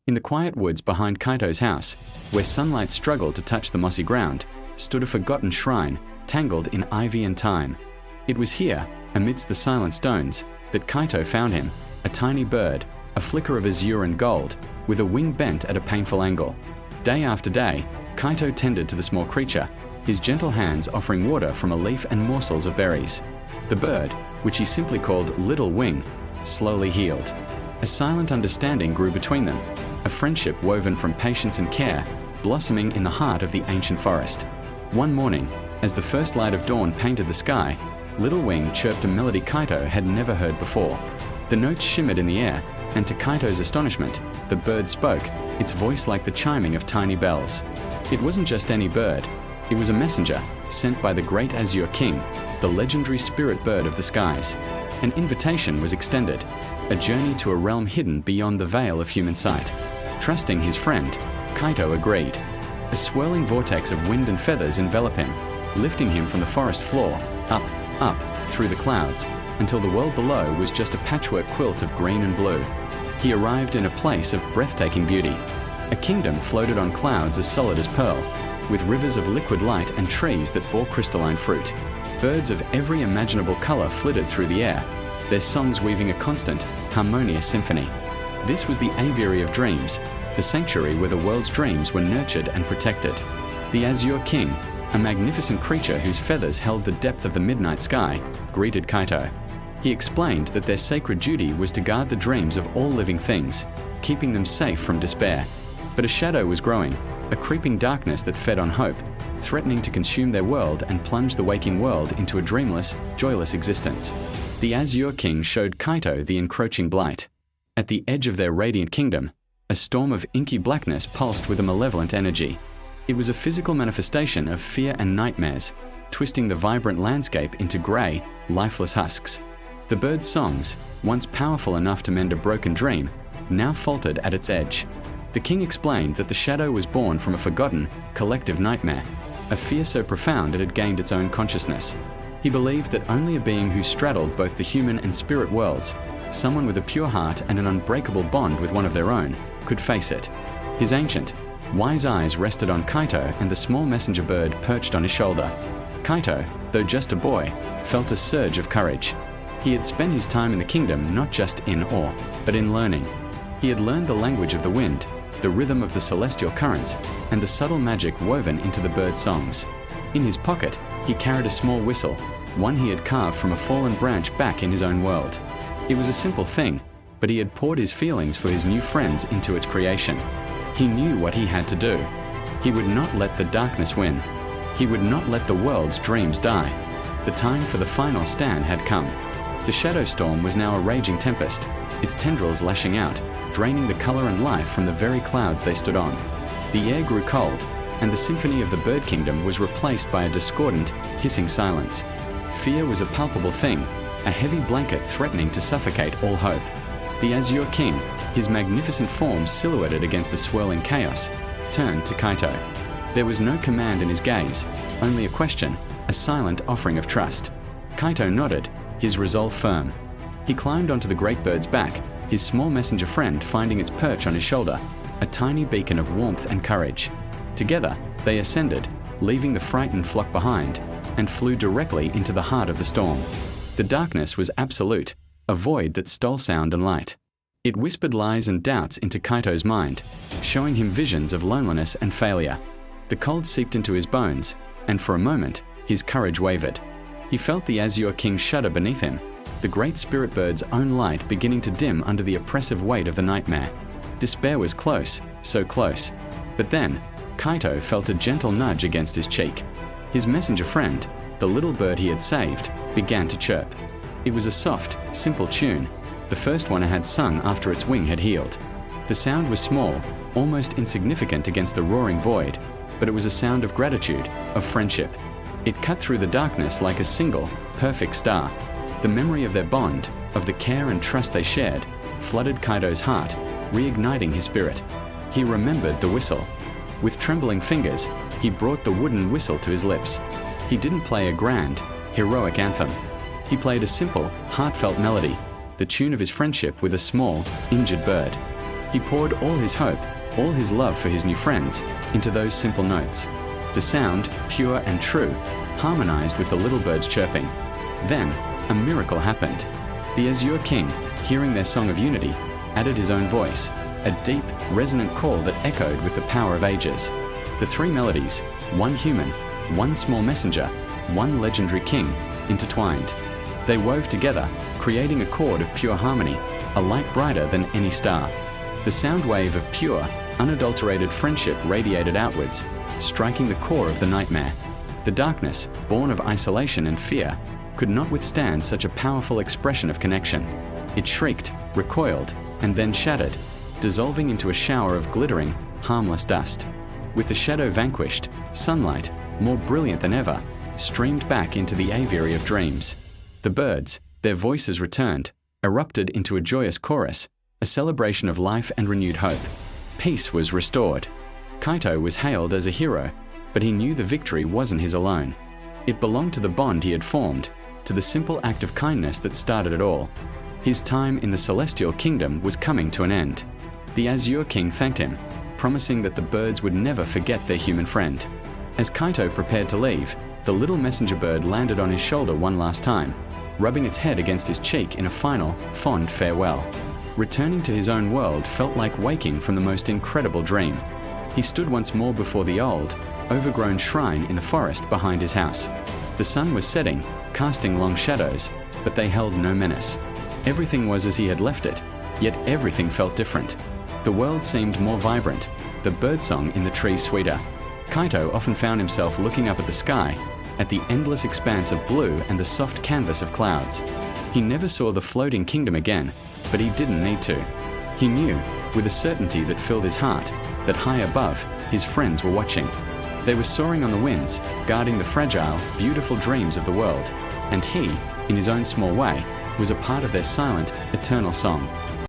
In the quiet woods behind Kaito's house, where sunlight struggled to touch the mossy ground, stood a forgotten shrine, tangled in ivy and thyme. It was here, amidst the silent stones, that Kaito found him, a tiny bird, a flicker of azure and gold, with a wing bent at a painful angle. Day after day, Kaito tended to the small creature, his gentle hands offering water from a leaf and morsels of berries. The bird, which he simply called Little Wing, slowly healed. A silent understanding grew between them, a friendship woven from patience and care, blossoming in the heart of the ancient forest. One morning, as the first light of dawn painted the sky, Little Wing chirped a melody Kaito had never heard before. The notes shimmered in the air, and to Kaito's astonishment, the bird spoke, its voice like the chiming of tiny bells. It wasn't just any bird. It was a messenger sent by the great Azure King, the legendary spirit bird of the skies. An invitation was extended, a journey to a realm hidden beyond the veil of human sight. Trusting his friend, Kaito agreed. A swirling vortex of wind and feathers enveloped him, lifting him from the forest floor, up, through the clouds, until the world below was just a patchwork quilt of green and blue. He arrived in a place of breathtaking beauty. A kingdom floated on clouds as solid as pearl, with rivers of liquid light and trees that bore crystalline fruit. Birds of every imaginable color flitted through the air, their songs weaving a constant, harmonious symphony. This was the aviary of dreams, the sanctuary where the world's dreams were nurtured and protected. The Azure King, a magnificent creature whose feathers held the depth of the midnight sky, greeted Kaito. He explained that their sacred duty was to guard the dreams of all living things, keeping them safe from despair. But a shadow was growing, a creeping darkness that fed on hope, threatening to consume their world and plunge the waking world into a dreamless, joyless existence. The Azure King showed Kaito the encroaching blight. At the edge of their radiant kingdom, a storm of inky blackness pulsed with a malevolent energy. It was a physical manifestation of fear and nightmares, twisting the vibrant landscape into grey, lifeless husks. The bird's songs, once powerful enough to mend a broken dream, now faltered at its edge. The king explained that the shadow was born from a forgotten, collective nightmare, a fear so profound it had gained its own consciousness. He believed that only a being who straddled both the human and spirit worlds, someone with a pure heart and an unbreakable bond with one of their own, could face it. His ancient, wise eyes rested on Kaito and the small messenger bird perched on his shoulder. Kaito, though just a boy, felt a surge of courage. He had spent his time in the kingdom not just in awe, but in learning. He had learned the language of the wind, the rhythm of the celestial currents, and the subtle magic woven into the bird's songs. In his pocket, he carried a small whistle, one he had carved from a fallen branch back in his own world. It was a simple thing, but he had poured his feelings for his new friends into its creation. He knew what he had to do. He would not let the darkness win. He would not let the world's dreams die. The time for the final stand had come. The shadow storm was now a raging tempest, its tendrils lashing out, draining the color and life from the very clouds they stood on. The air grew cold, and the symphony of the bird kingdom was replaced by a discordant, hissing silence. Fear was a palpable thing, a heavy blanket threatening to suffocate all hope. The Azure King, his magnificent form silhouetted against the swirling chaos, turned to Kaito. There was no command in his gaze, only a question, a silent offering of trust. Kaito nodded, his resolve firm. He climbed onto the great bird's back, his small messenger friend finding its perch on his shoulder, a tiny beacon of warmth and courage. Together, they ascended, leaving the frightened flock behind, and flew directly into the heart of the storm. The darkness was absolute, a void that stole sound and light. It whispered lies and doubts into Kaito's mind, showing him visions of loneliness and failure. The cold seeped into his bones, and for a moment, his courage wavered. He felt the Azure King shudder beneath him, the great spirit bird's own light beginning to dim under the oppressive weight of the nightmare. Despair was close, so close. But then, Kaito felt a gentle nudge against his cheek. His messenger friend, the little bird he had saved, began to chirp. It was a soft, simple tune, the first one it had sung after its wing had healed. The sound was small, almost insignificant against the roaring void, but it was a sound of gratitude, of friendship. It cut through the darkness like a single, perfect star. The memory of their bond, of the care and trust they shared, flooded Kaito's heart, reigniting his spirit. He remembered the whistle. With trembling fingers, he brought the wooden whistle to his lips. He didn't play a grand, heroic anthem. He played a simple, heartfelt melody, the tune of his friendship with a small, injured bird. He poured all his hope, all his love for his new friends, into those simple notes. The sound, pure and true, harmonized with the little birds chirping. Then, a miracle happened. The Azure King, hearing their song of unity, added his own voice, a deep, resonant call that echoed with the power of ages. The three melodies, one human, one small messenger, one legendary king, intertwined. They wove together, creating a chord of pure harmony, a light brighter than any star. The sound wave of pure, unadulterated friendship radiated outwards, striking the core of the nightmare. The darkness, born of isolation and fear, could not withstand such a powerful expression of connection. It shrieked, recoiled, and then shattered, dissolving into a shower of glittering, harmless dust. With the shadow vanquished, sunlight, more brilliant than ever, streamed back into the aviary of dreams. The birds, their voices returned, erupted into a joyous chorus, a celebration of life and renewed hope. Peace was restored. Kaito was hailed as a hero, but he knew the victory wasn't his alone. It belonged to the bond he had formed, to the simple act of kindness that started it all. His time in the celestial kingdom was coming to an end. The Azure King thanked him, promising that the birds would never forget their human friend. As Kaito prepared to leave, the little messenger bird landed on his shoulder one last time, rubbing its head against his cheek in a final, fond farewell. Returning to his own world felt like waking from the most incredible dream. He stood once more before the old, overgrown shrine in the forest behind his house. The sun was setting, casting long shadows, but they held no menace. Everything was as he had left it, yet everything felt different. The world seemed more vibrant, the birdsong in the trees sweeter. Kaito often found himself looking up at the sky, at the endless expanse of blue and the soft canvas of clouds. He never saw the floating kingdom again, but he didn't need to. He knew, with a certainty that filled his heart, that high above, his friends were watching. They were soaring on the winds, guarding the fragile, beautiful dreams of the world, and he, in his own small way, was a part of their silent, eternal song.